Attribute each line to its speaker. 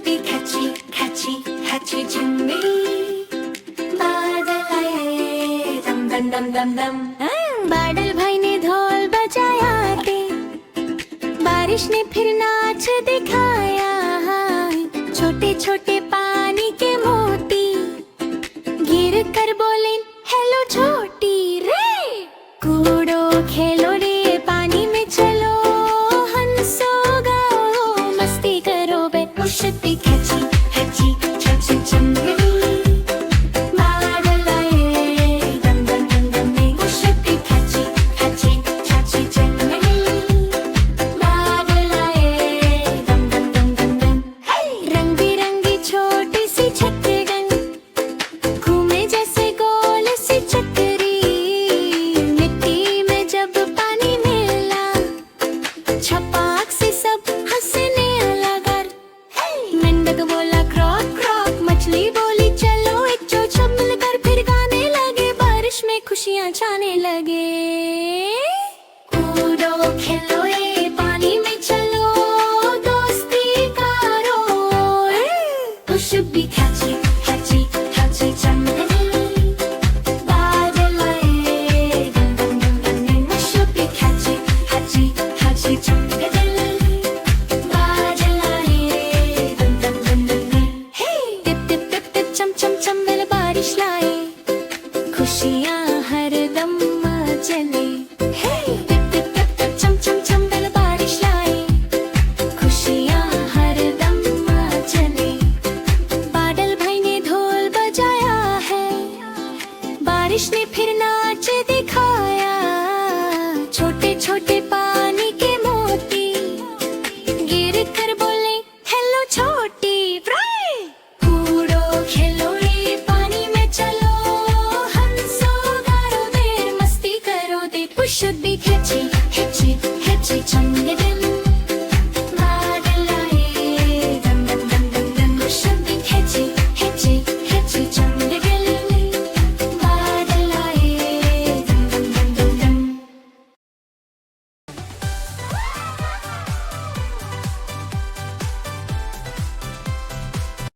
Speaker 1: टूटी खची खची खची चिमनी, बादल आए दम दम दम दम दम। बादल भाई ने ढोल बजाया थे, बारिश ने फिर नाच दिखाया। छोटे छोटे पानी के मोती गिर कर बोले